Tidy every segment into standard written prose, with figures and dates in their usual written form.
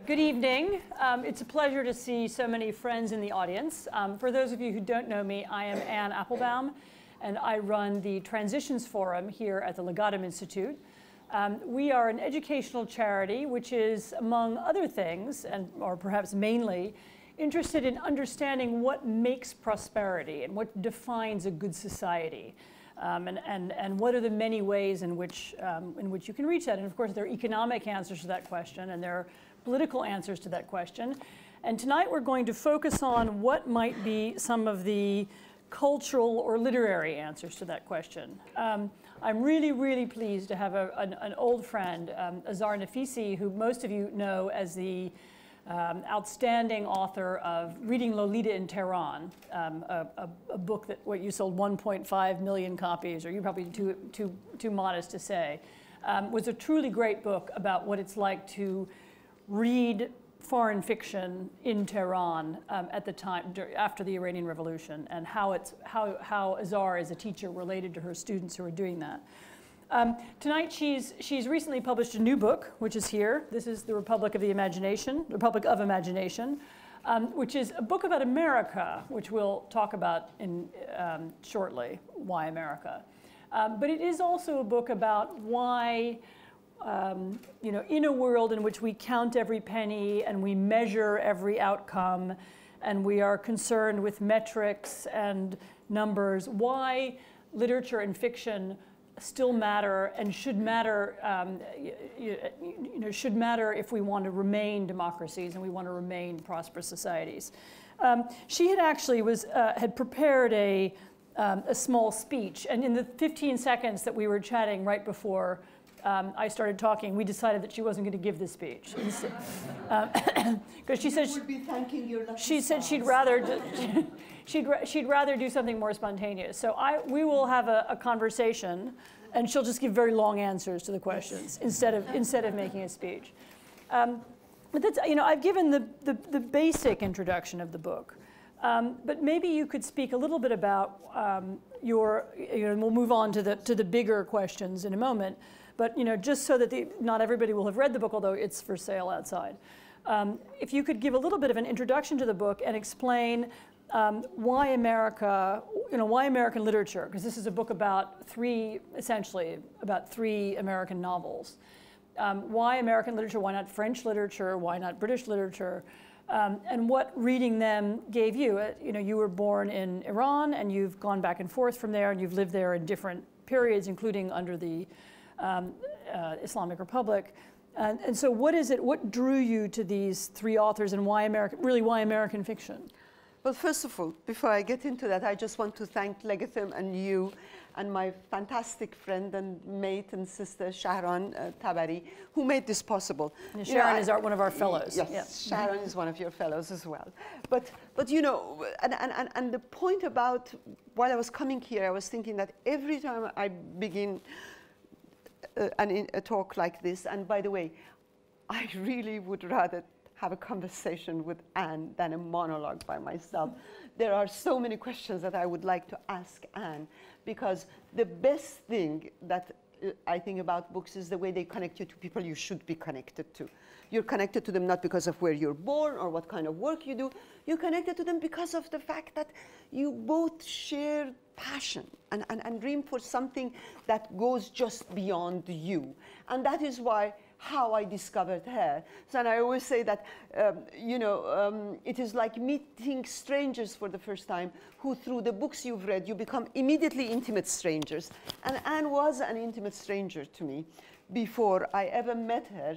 Good evening. It's a pleasure to see so many friends in the audience. For those of you who don't know me, I am Anne Applebaum, and I run the Transitions Forum here at the Legatum Institute. We are an educational charity which is, among other things, or perhaps mainly, interested in understanding what makes prosperity and what defines a good society. And what are the many ways in which you can reach that. And of course, there are economic answers to that question, and there are political answers to that question. And tonight we're going to focus on what might be some of the cultural or literary answers to that question. I'm really, really pleased to have an old friend, Azar Nafisi, who most of you know as the outstanding author of Reading Lolita in Tehran, a book that you sold 1.5 million copies, or you're probably too modest to say, was a truly great book about what it's like to read foreign fiction in Tehran at the time after the Iranian Revolution, and how Azar as a teacher related to her students who are doing that. Tonight she's recently published a new book, which is here. This is The Republic of Imagination, which is a book about America, which we'll talk about shortly, why America. But it is also a book about why, in a world in which we count every penny and we measure every outcome and we are concerned with metrics and numbers, why literature and fiction still matter and should matter, should matter if we want to remain democracies and we want to remain prosperous societies. She had actually had prepared a small speech, and in the 15 seconds that we were chatting right before I started talking, we decided that she wasn't going to give this speech. Because she said she said she'd rather she'd rather do something more spontaneous. So we will have a conversation, and she'll just give very long answers to the questions instead of making a speech. But that's, I've given the basic introduction of the book. But maybe you could speak a little bit about and we'll move on to the bigger questions in a moment. But just so that not everybody will have read the book, although it's for sale outside. If you could give a little bit of an introduction to the book and explain why America, why American literature, because this is a book about essentially about three American novels. Why American literature? Why not French literature? Why not British literature? And what reading them gave you. You were born in Iran, and you've gone back and forth from there, and you've lived there in different periods, including under the Islamic Republic. And so what drew you to these three authors, and why American fiction? Well, first of all, before I get into that, I just want to thank Legatum and you and my fantastic friend and mate and sister, Shahran Tabari, who made this possible. And Sharon is one of our fellows. Yes, yeah. Sharon is one of your fellows as well. But and the point about, while I was coming here, I was thinking that every time I begin a talk like this, and by the way, I really would rather have a conversation with Anne than a monologue by myself. There are so many questions that I would like to ask Anne, because the best thing that I think about books is the way they connect you to people you should be connected to. You're connected to them not because of where you're born or what kind of work you do. You're connected to them because of the fact that you both share passion and dream for something that goes just beyond you. And that is how I discovered her. So, and I always say that, it is like meeting strangers for the first time, who through the books you've read, you become immediately intimate strangers. And Anne was an intimate stranger to me before I ever met her,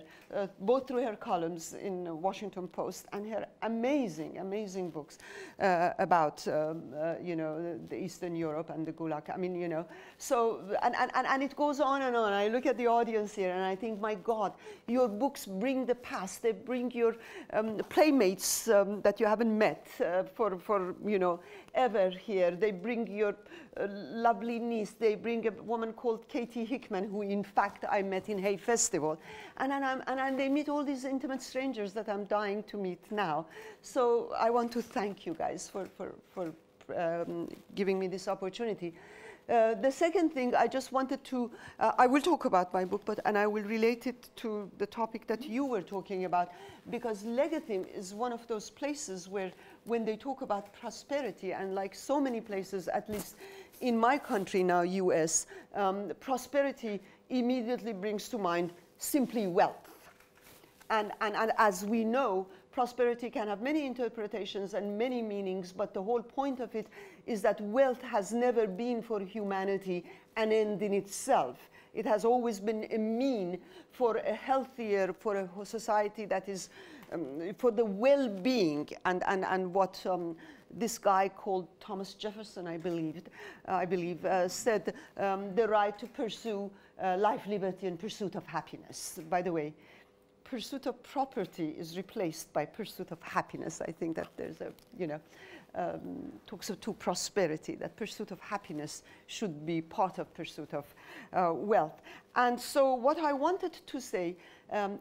both through her columns in the Washington Post and her amazing, amazing books about, the Eastern Europe and the Gulag. I mean, so, and it goes on and on. I look at the audience here and I think, my God, your books bring the past. They bring your playmates that you haven't met ever here. They bring your lovely niece. They bring a woman called Katie Hickman, who in fact I met in Hay Festival. And they meet all these intimate strangers that I'm dying to meet now. So I want to thank you guys for giving me this opportunity. The second thing I just wanted to, I will talk about my book, and I will relate it to the topic that you were talking about, because Legatim is one of those places where when they talk about prosperity, and like so many places, at least in my country now, US, prosperity immediately brings to mind simply wealth. And as we know, prosperity can have many interpretations and many meanings, but the whole point of it is that wealth has never been for humanity an end in itself. It has always been a mean for a healthier, for a society that is, for the well-being, and what this guy called Thomas Jefferson, I believe, said, the right to pursue life, liberty, and pursuit of happiness. By the way, pursuit of property is replaced by pursuit of happiness. I think that there's a, talks to prosperity, that pursuit of happiness should be part of pursuit of wealth. And so what I wanted to say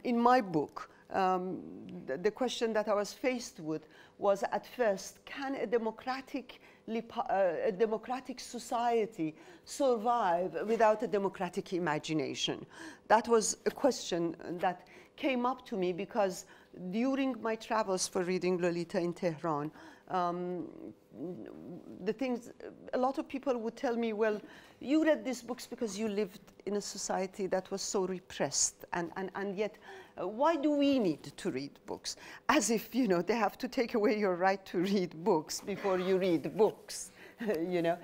in my book, the question that I was faced with was at first, can a democratic society survive without a democratic imagination? That was a question that came up to me because during my travels for reading Lolita in Tehran, a lot of people would tell me, well, you read these books because you lived in a society that was so repressed, and yet why do we need to read books? As if, they have to take away your right to read books before you read books. You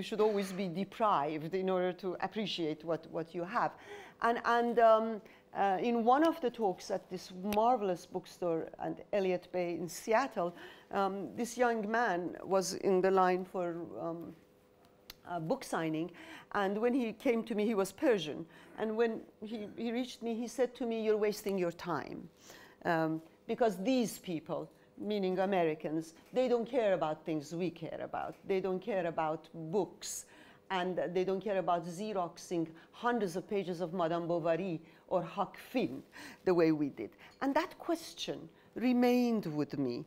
should always be deprived in order to appreciate what you have. In one of the talks at this marvelous bookstore at Elliott Bay in Seattle, this young man was in the line for a book signing, and when he came to me, he was Persian, and when he reached me, he said to me, "You're wasting your time, because these people," meaning Americans, "they don't care about things we care about. They don't care about books, and they don't care about Xeroxing hundreds of pages of Madame Bovary or Huck Finn the way we did." And that question remained with me.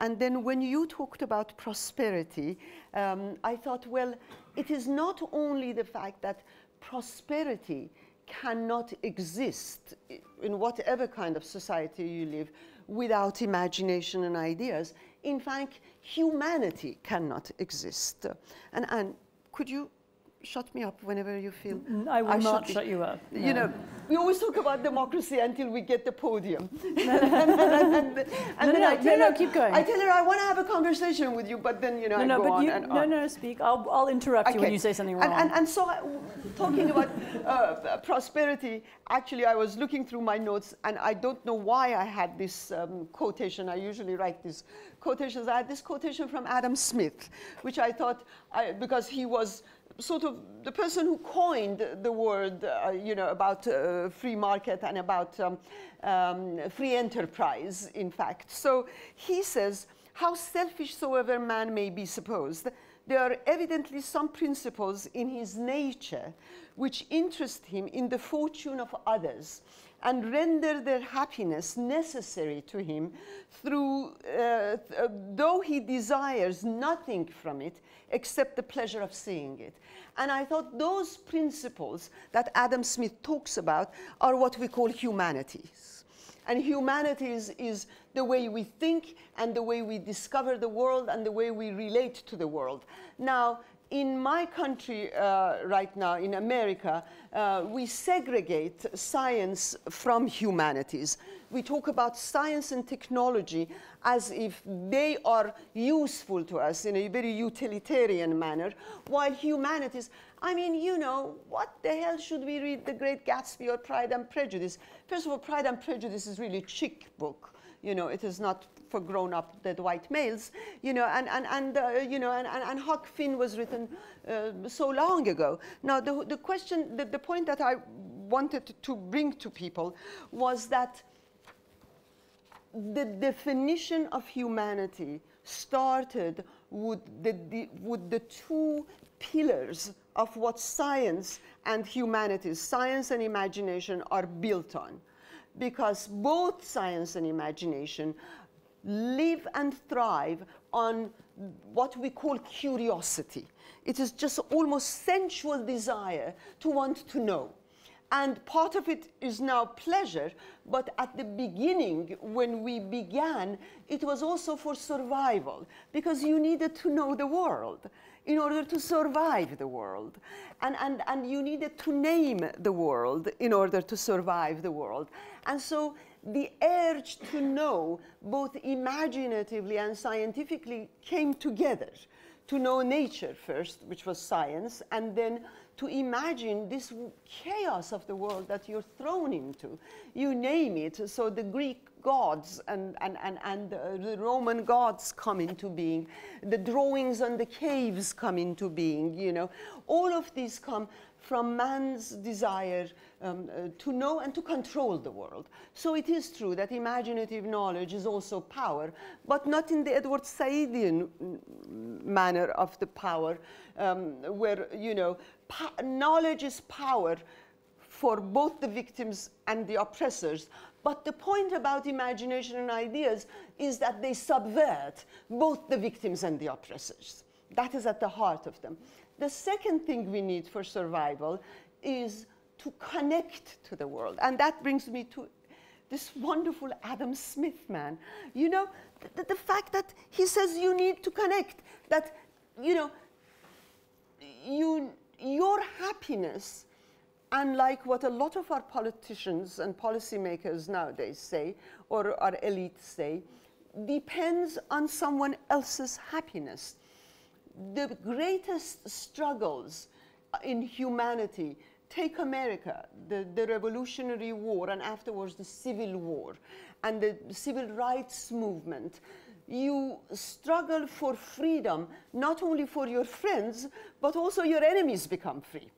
And then when you talked about prosperity, I thought, well, it is not only the fact that prosperity cannot exist in whatever kind of society you live without imagination and ideas. In fact, humanity cannot exist. And could you shut me up whenever you feel I will not shut you up. No. We always talk about democracy until we get the podium. Keep going. I tell her I want to have a conversation with you, but then I go on and on. No, speak. I'll interrupt you when you say something wrong. And so, talking about prosperity, actually, I was looking through my notes, and I don't know why I had this quotation. I usually write these quotations. I had this quotation from Adam Smith, which I thought, because he was sort of the person who coined the word, about free market and about free enterprise, in fact. So he says, "How selfish soever man may be supposed, there are evidently some principles in his nature which interest him in the fortune of others and render their happiness necessary to him though he desires nothing from it except the pleasure of seeing it." And I thought those principles that Adam Smith talks about are what we call humanities. And humanities is the way we think and the way we discover the world and the way we relate to the world. Now, in my country right now, in America, we segregate science from humanities. We talk about science and technology as if they are useful to us in a very utilitarian manner, while humanities, what the hell should we read The Great Gatsby or Pride and Prejudice? First of all, Pride and Prejudice is really a chick book. It is not for grown-up dead white males, and Huck Finn was written so long ago. Now, the question, the point that I wanted to bring to people was that the definition of humanity started with the two pillars of what science and humanities, science and imagination, are built on. Because both science and imagination live and thrive on what we call curiosity. It is just almost sensual desire to want to know. And part of it is now pleasure, but at the beginning, when we began, it was also for survival, because you needed to know the world in order to survive the world. And you needed to name the world in order to survive the world. And so the urge to know, both imaginatively and scientifically, came together. To know nature first, which was science, and then to imagine this chaos of the world that you're thrown into. You name it. So the Greek gods and the Roman gods come into being. The drawings on the caves come into being, you know. All of these come from man's desire to know and to control the world. So it is true that imaginative knowledge is also power, but not in the Edward Saidian manner of the power, where, you know, knowledge is power for both the victims and the oppressors. But the point about imagination and ideas is that they subvert both the victims and the oppressors. That is at the heart of them. The second thing we need for survival is to connect to the world. And that brings me to this wonderful Adam Smith man. You know, the fact that he says you need to connect, that, you know, your happiness, unlike what a lot of our politicians and policymakers nowadays say, or our elite say, depends on someone else's happiness. The greatest struggles in humanity, take America, the Revolutionary War, and afterwards the Civil War, and the Civil Rights Movement. You struggle for freedom, not only for your friends, but also your enemies become free.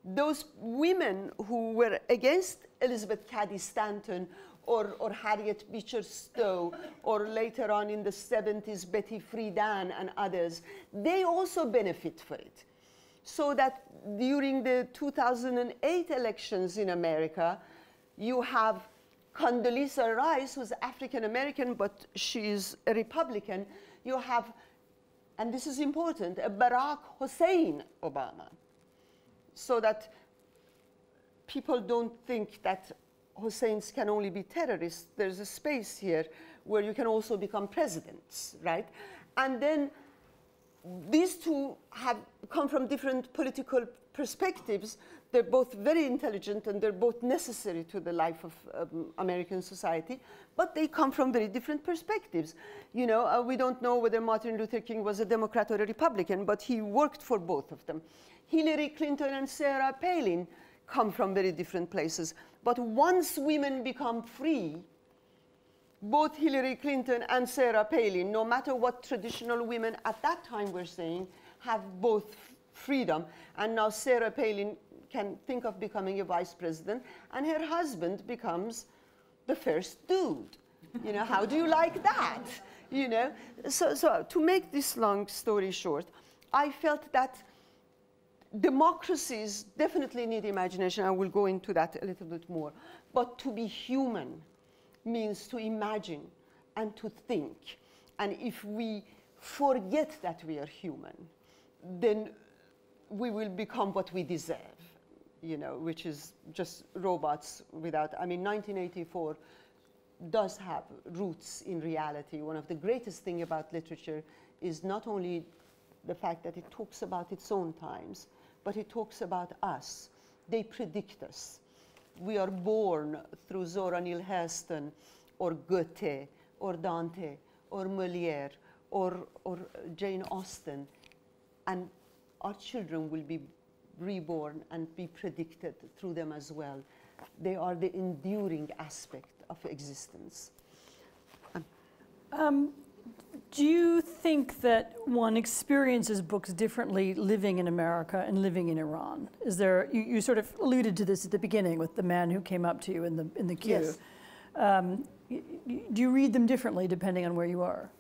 Those women who were against Elizabeth Cady Stanton or Harriet Beecher Stowe, or later on in the 70s, Betty Friedan and others, they also benefit for it. So that during the 2008 elections in America, you have Condoleezza Rice, who's African American, but she's a Republican. You have, and this is important, a Barack Hussein Obama. So that people don't think that Husseins can only be terrorists. There's a space here where you can also become presidents, right? And then these two have come from different political perspectives. They're both very intelligent and they're both necessary to the life of American society, but they come from very different perspectives. You know, we don't know whether Martin Luther King was a Democrat or a Republican, but he worked for both of them. Hillary Clinton and Sarah Palin come from very different places. But once women become free, both Hillary Clinton and Sarah Palin, no matter what traditional women at that time were saying, have both freedom. And now Sarah Palin can think of becoming a vice president, and her husband becomes the first dude. You know, how do you like that? You know, so to make this long story short, I felt that democracies definitely need imagination. I will go into that a little bit more. But to be human means to imagine and to think. And if we forget that we are human, then we will become what we deserve, you know, which is just robots without, I mean, 1984 does have roots in reality. One of the greatest things about literature is not only the fact that it talks about its own times, but it talks about us. They predict us. We are born through Zora Neale Hurston, or Goethe, or Dante, or Molière, or Jane Austen, and our children will be reborn and be predicted through them as well. They are the enduring aspect of existence. Do you think that one experiences books differently living in America and living in Iran? Is there, you sort of alluded to this at the beginning with the man who came up to you in the queue. Yes. Do you read them differently depending on where you are?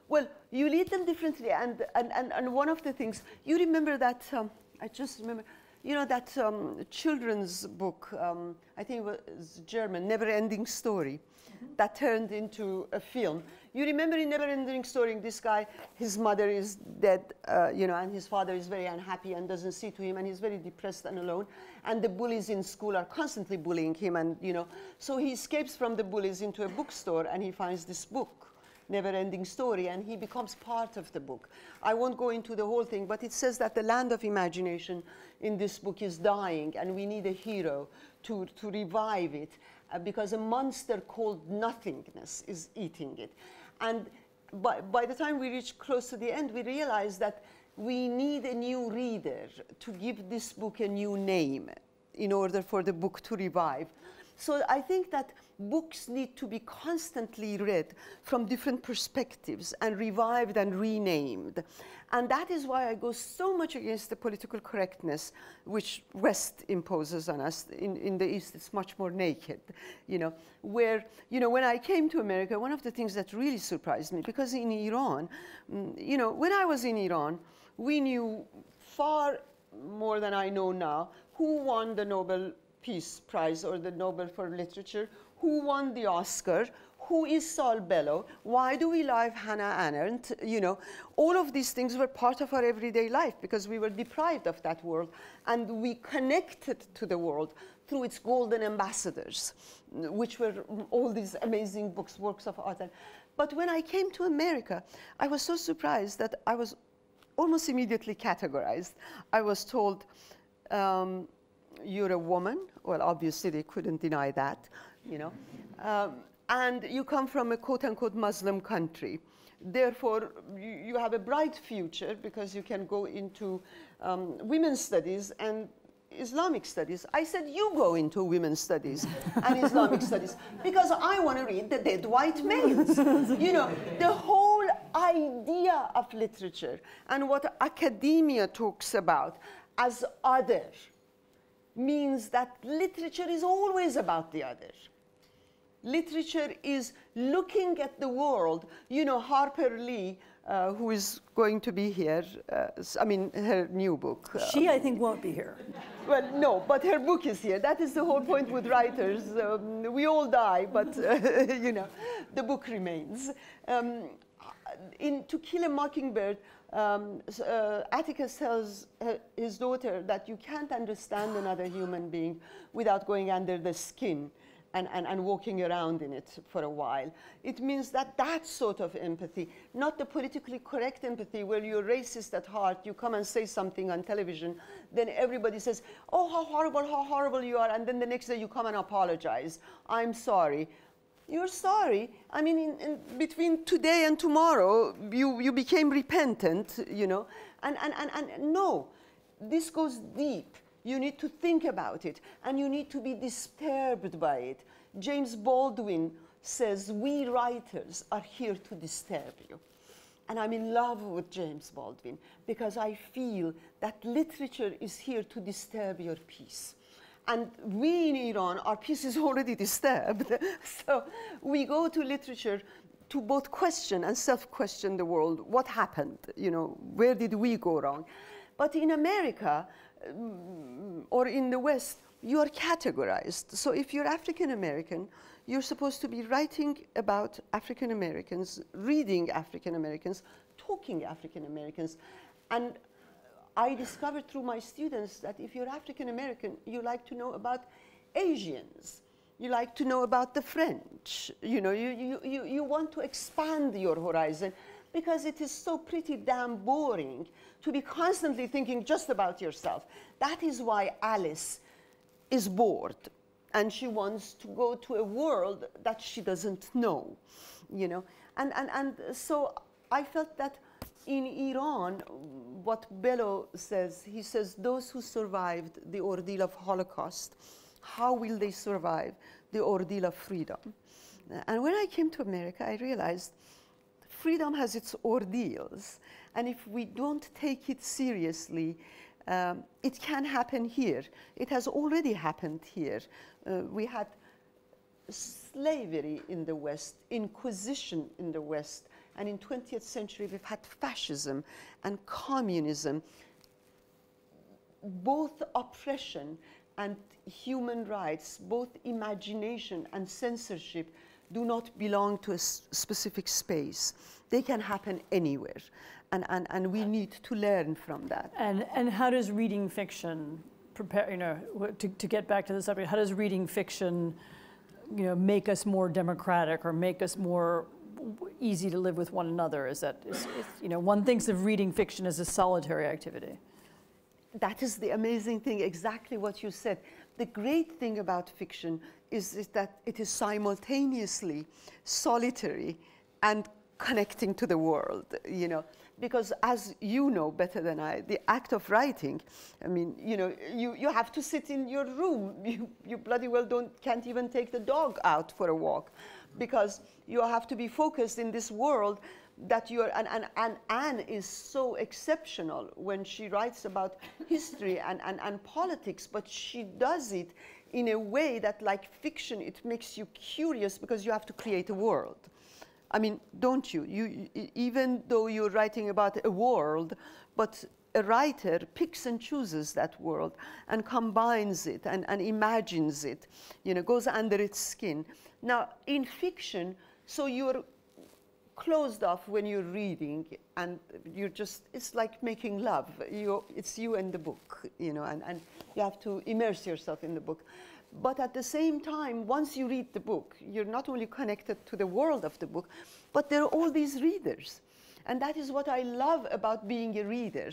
Well, you read them differently, and one of the things, you remember that, I just remember, you know, that children's book, I think it was German, Never Ending Story, that turned into a film. You remember in Never Ending Story, this guy, his mother is dead, you know, and his father is very unhappy and doesn't see to him, and he's very depressed and alone. And the bullies in school are constantly bullying him, and, you know, so he escapes from the bullies into a bookstore, and he finds this book, Never Ending Story, and he becomes part of the book. I won't go into the whole thing, but it says that the land of imagination in this book is dying, and we need a hero to revive it, because a monster called nothingness is eating it. And by the time we reach close to the end, we realize that we need a new reader to give this book a new name in order for the book to revive. So I think that books need to be constantly read from different perspectives and revived and renamed. And that is why I go so much against the political correctness which West imposes on us. In the East, it's much more naked, you know, where, you know, when I came to America, one of the things that really surprised me, because in Iran, you know, when I was in Iran, we knew far more than I know now who won the Nobel Peace Prize or the Nobel for Literature, who won the Oscar, who is Saul Bellow, why do we love Hannah Arendt, you know. All of these things were part of our everyday life because we were deprived of that world, and we connected to the world through its golden ambassadors, which were all these amazing books, works of art. But when I came to America, I was so surprised that I was almost immediately categorized. I was told, you're a woman. Well, obviously they couldn't deny that, you know. And you come from a quote-unquote Muslim country. Therefore, you have a bright future because you can go into women's studies and Islamic studies. I said, you go into women's studies and Islamic studies because I want to read the dead white males. You know, the whole idea of literature and what academia talks about as other means that literature is always about the other. Literature is looking at the world. You know, Harper Lee, who is going to be here, I mean, her new book. She, I think, won't be here. Well, no, but her book is here. That is the whole point with writers. We all die, but, you know, the book remains. In To Kill a Mockingbird, Atticus tells his daughter that you can't understand another human being without going under the skin and walking around in it for a while. It means that that sort of empathy, not the politically correct empathy where you're racist at heart, you come and say something on television, then everybody says, oh, how horrible you are, and then the next day you come and apologize. I'm sorry. You're sorry. I mean, in between today and tomorrow, you became repentant, you know. And no, this goes deep. You need to think about it, and you need to be disturbed by it. James Baldwin says, we writers are here to disturb you. And I'm in love with James Baldwin because I feel that literature is here to disturb your peace. And we in Iran, our peace is already disturbed. So we go to literature to both question and self-question the world. What happened? You know, where did we go wrong? But in America, or in the West, you are categorized. So if you're African American, you're supposed to be writing about African Americans, reading African Americans, talking African Americans. And I discovered through my students that if you're African American, you like to know about Asians. You like to know about the French. You know, you want to expand your horizon because it is so pretty damn boring to be constantly thinking just about yourself. That is why Alice is bored and she wants to go to a world that she doesn't know, you know. And so I felt that in Iran, what Bellow says, he says, those who survived the ordeal of Holocaust, how will they survive the ordeal of freedom? And when I came to America, I realized freedom has its ordeals. And if we don't take it seriously, it can happen here. It has already happened here. We had slavery in the West, inquisition in the West, and in 20th century we've had fascism and communism. both oppression and human rights, both imagination and censorship, do not belong to a specific space. They can happen anywhere. And we need to learn from that. And how does reading fiction prepare, to get back to the subject, how does reading fiction, make us more democratic or make us more easy to live with one another? One thinks of reading fiction as a solitary activity. That is the amazing thing, exactly what you said. The great thing about fiction is that it is simultaneously solitary and connecting to the world, because as you know better than I, the act of writing, I mean, you have to sit in your room. You bloody well can't even take the dog out for a walk, because you have to be focused in this world that and Anne is so exceptional when she writes about history and politics, but she does it in a way that, like fiction, it makes you curious because you have to create a world. I mean, don't you? Even though you're writing about a world, but a writer picks and chooses that world and combines it and imagines it, goes under its skin. Now, in fiction, so you're closed off when you're reading, and it's like making love. It's you and the book, and you have to immerse yourself in the book. But at the same time, once you read the book, you're not only connected to the world of the book, but there are all these readers. And that is what I love about being a reader,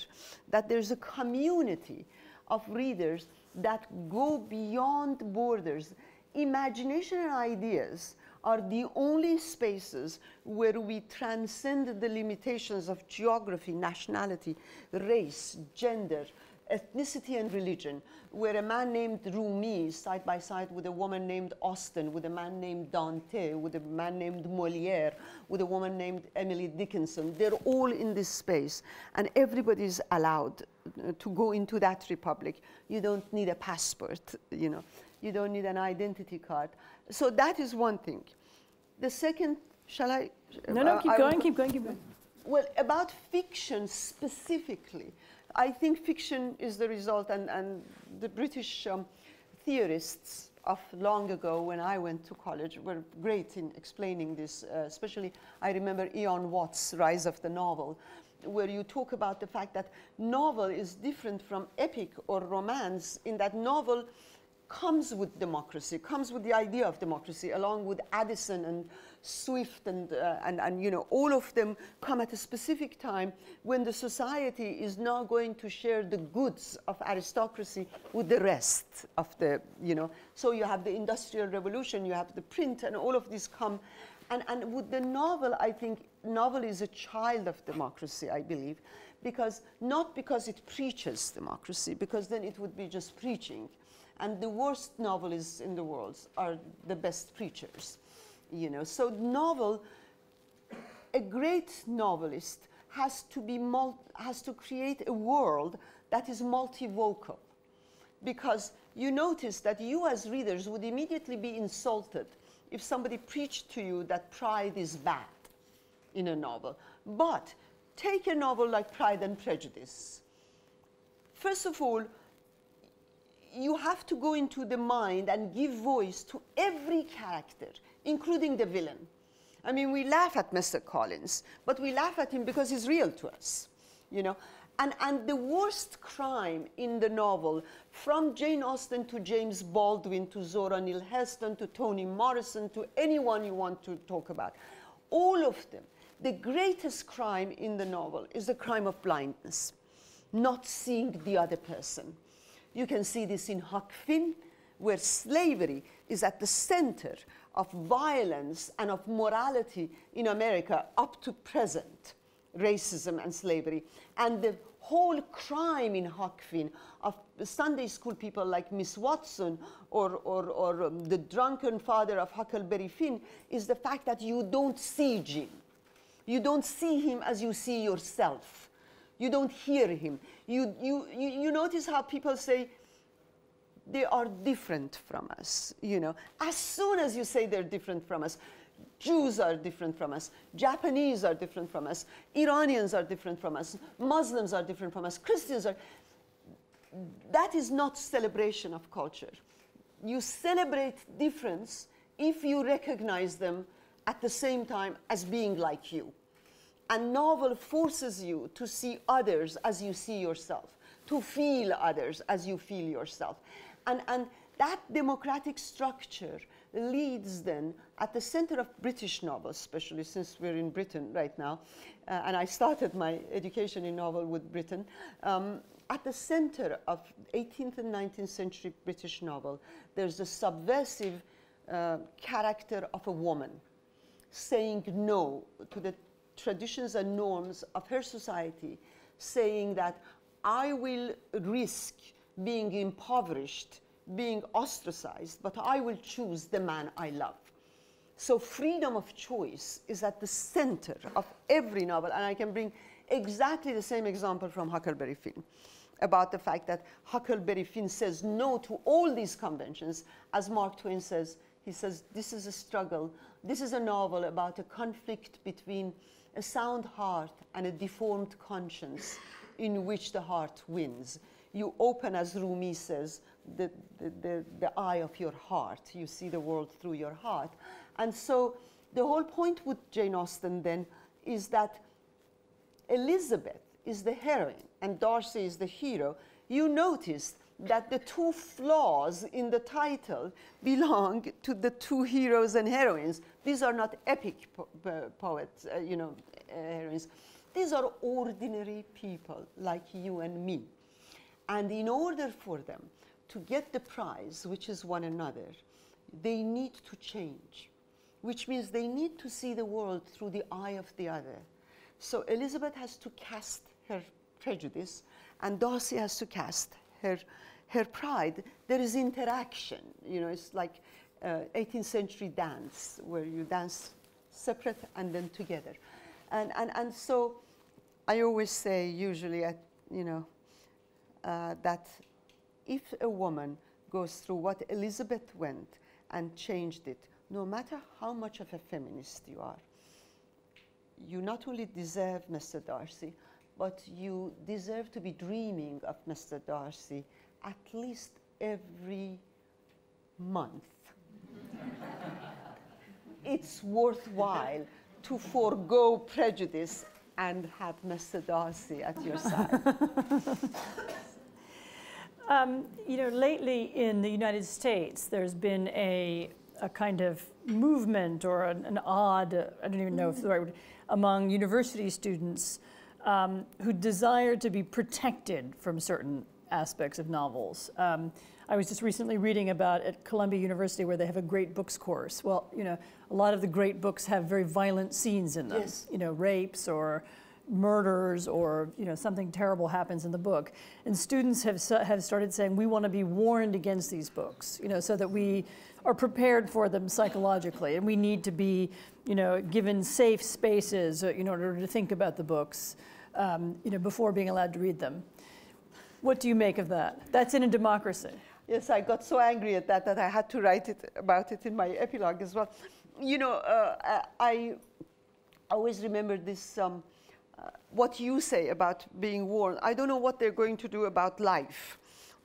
that there's a community of readers that go beyond borders. Imagination and ideas are the only spaces where we transcend the limitations of geography, nationality, race, gender, ethnicity and religion, where a man named Rumi is side by side with a woman named Austen, with a man named Dante, with a man named Molière, with a woman named Emily Dickinson. They're all in this space, and everybody is allowed to go into that republic. You don't need a passport, you don't need an identity card. So that is one thing. The second, shall I? No, keep going. Well, about fiction specifically, I think fiction is the result, and the British theorists of long ago, when I went to college, were great in explaining this. Especially, I remember Ian Watt's Rise of the Novel, where you talk about the fact that novel is different from epic or romance, in that novel comes with democracy, comes with the idea of democracy, along with Addison and Swift and all of them come at a specific time when the society is now going to share the goods of aristocracy with the rest of the, So you have the Industrial Revolution, you have the print, and all of these come. And with the novel, I think novel is a child of democracy, I believe, not because it preaches democracy, because then it would be just preaching. And the worst novelists in the world are the best preachers, So novel, a great novelist has to create a world that is multivocal, because you notice that you as readers would immediately be insulted if somebody preached to you that pride is bad in a novel. But take a novel like Pride and Prejudice. First of all, you have to go into the mind and give voice to every character, including the villain. I mean, we laugh at Mr. Collins, but we laugh at him because he's real to us, And the worst crime in the novel, from Jane Austen to James Baldwin to Zora Neale Hurston to Toni Morrison to anyone you want to talk about, all of them, the greatest crime in the novel is the crime of blindness, not seeing the other person. You can see this in Huck Finn, where slavery is at the center of violence and of morality in America up to present, racism and slavery. And the whole crime in Huck Finn of Sunday school people like Miss Watson or the drunken father of Huckleberry Finn is the fact that you don't see Jim. You don't see him as you see yourself. You don't hear him. You notice how people say they are different from us, As soon as you say they're different from us, Jews are different from us, Japanese are different from us, Iranians are different from us, Muslims are different from us, Christians are. that is not celebration of culture. You celebrate difference if you recognize them at the same time as being like you. And novel forces you to see others as you see yourself, to feel others as you feel yourself. And that democratic structure leads then at the center of British novels, especially since we're in Britain right now, and I started my education in novel with Britain. At the center of 18th and 19th century British novel, there's a subversive character of a woman saying no to the traditions and norms of her society, saying that I will risk being impoverished, being ostracized, but I will choose the man I love. So freedom of choice is at the center of every novel, and I can bring exactly the same example from Huckleberry Finn, about the fact that Huckleberry Finn says no to all these conventions. As Mark Twain says, he says, this is a struggle. This is a novel about a conflict between a sound heart and a deformed conscience in which the heart wins. You open, as Rumi says, the eye of your heart. You see the world through your heart. And so the whole point with Jane Austen then is that Elizabeth is the heroine and Darcy is the hero. You notice that the two flaws in the title belong to the two heroes and heroines. These are not epic poets, heroines. These are ordinary people like you and me. And in order for them to get the prize, which is one another, they need to change, which means they need to see the world through the eye of the other. So Elizabeth has to cast her prejudice, and Darcy has to cast her pride. There is interaction. It's like 18th century dance, where you dance separate and then together. And so I always say, usually, that if a woman goes through what Elizabeth went and changed it, no matter how much of a feminist you are, you not only deserve Mr. Darcy, but you deserve to be dreaming of Mr. Darcy at least every month. It's worthwhile to forego prejudice and have Mr. Darcy at your side. Lately in the United States, there's been a kind of movement or an odd, I don't even know if it's the right word, among university students who desire to be protected from certain aspects of novels. I was just recently reading about at Columbia University where they have a great books course. Well, a lot of the great books have very violent scenes in them. Yes. Rapes or murders or something terrible happens in the book. And students have started saying, we want to be warned against these books, so that we are prepared for them psychologically. And we need to be, given safe spaces in order to think about the books, before being allowed to read them. What do you make of that? That's in a democracy. Yes, I got so angry at that I had to write about it in my epilogue as well. I always remember this, what you say about being warned. I don't know what they're going to do about life,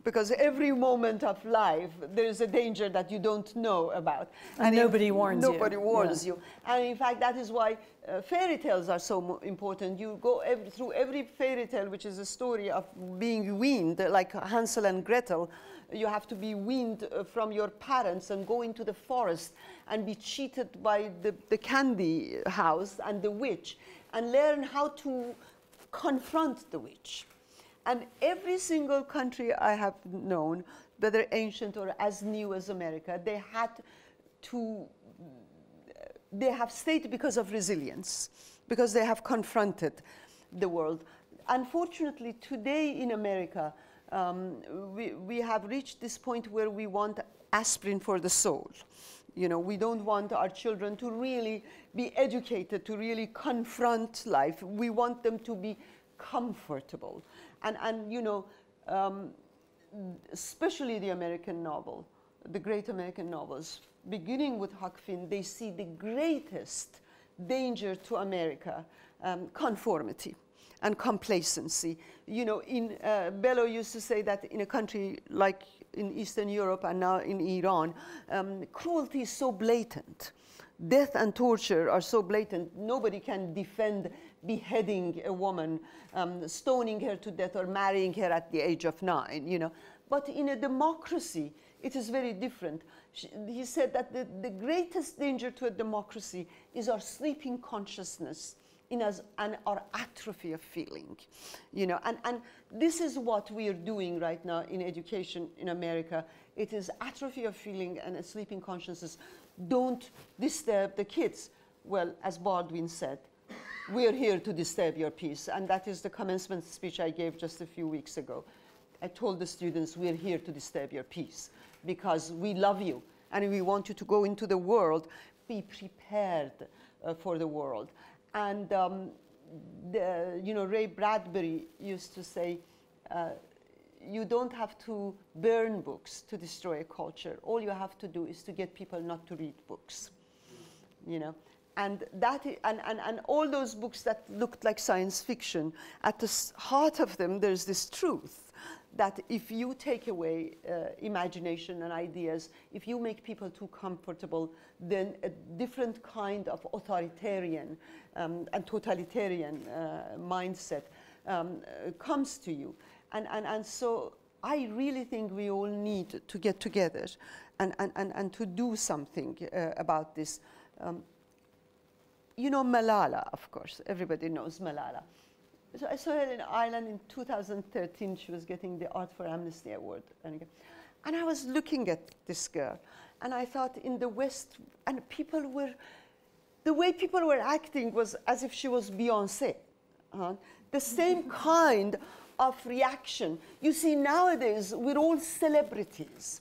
because every moment of life, there's a danger that you don't know about. And nobody warns you. Nobody warns you. And in fact, that is why fairy tales are so important. You go through every fairy tale, which is a story of being weaned, like Hansel and Gretel. You have to be weaned from your parents and go into the forest and be cheated by the candy house and the witch and learn how to confront the witch. And every single country I have known, whether ancient or as new as America, they have stayed because of resilience, because they have confronted the world. Unfortunately, today in America, we have reached this point where we want aspirin for the soul. We don't want our children to really be educated, to really confront life. We want them to be comfortable. And especially the American novel, the great American novels, beginning with Huck Finn, they see the greatest danger to America, conformity. and complacency. You know, Bello used to say that in a country like in Eastern Europe and now in Iran, cruelty is so blatant. Death and torture are so blatant. Nobody can defend beheading a woman, stoning her to death, or marrying her at the age of 9, you know. But in a democracy, it is very different. He said that the greatest danger to a democracy is our sleeping consciousness in us and our atrophy of feeling, you know. And this is what we are doing right now in education in America. It is atrophy of feeling and a sleeping consciousness. Don't disturb the kids. Well, as Baldwin said, we are here to disturb your peace. And that is the commencement speech I gave just a few weeks ago. I told the students, we're here to disturb your peace because we love you and we want you to go into the world, be prepared for the world. And you know, Ray Bradbury used to say, you don't have to burn books to destroy a culture. All you have to do is to get people not to read books, you know. And that, and all those books that looked like science fiction, at the heart of them, there's this truth that if you take away imagination and ideas, if you make people too comfortable, then a different kind of authoritarian and totalitarian mindset comes to you. And so I really think we all need to get together and to do something about this. You know Malala, of course. Everybody knows Malala. So I saw her in Ireland in 2013. She was getting the Art for Amnesty Award. And I was looking at this girl, and I thought in the West, and people were, the way people were acting was as if she was Beyoncé. The same kind of reaction. You see, nowadays, we're all celebrities.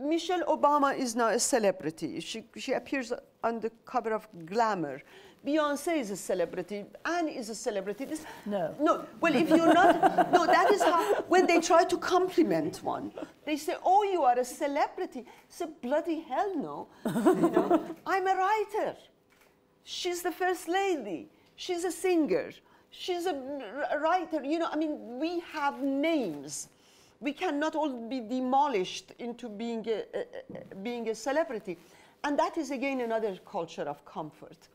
Michelle Obama is now a celebrity. She appears on the cover of Glamour. Beyoncé is a celebrity. Anne is a celebrity. No. No. Well, if you're not, no, that is how, when they try to compliment one, they say, oh, you are a celebrity. It's a bloody hell no. You know, I'm a writer. She's the first lady. She's a singer. She's a writer. You know, I mean, we have names. We cannot all be demolished into being a celebrity. And that is, again, another culture of comfort.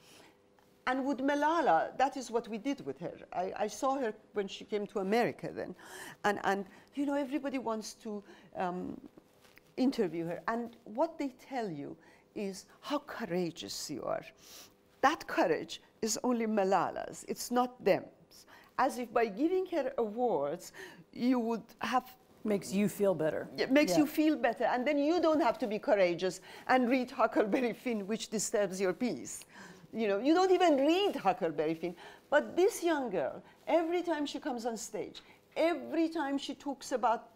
And with Malala, that is what we did with her. I saw her when she came to America then. And you know, everybody wants to interview her. And what they tell you is how courageous you are. That courage is only Malala's. It's not them. As if by giving her awards, you would have... Makes you feel better. It makes you feel better. And then you don't have to be courageous and read Huckleberry Finn, which disturbs your peace. You know, you don't even read Huckleberry Finn. But this young girl, every time she comes on stage, every time she talks about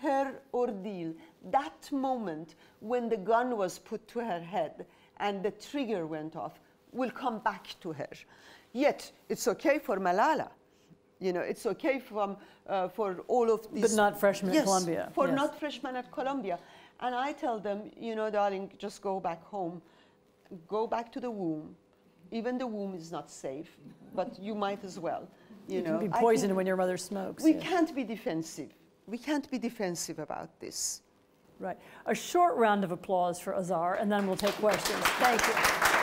her ordeal, that moment when the gun was put to her head and the trigger went off, will come back to her. Yet, it's okay for Malala. You know, it's okay for all of these. But not freshmen at Columbia. For not freshmen at Columbia. And I tell them, you know, darling, just go back home. Go back to the womb. Even the womb is not safe, but you might as well. You know, can be poisoned when your mother smokes. We can't be defensive. We can't be defensive about this. Right. A short round of applause for Azar, and then we'll take questions. Thank you.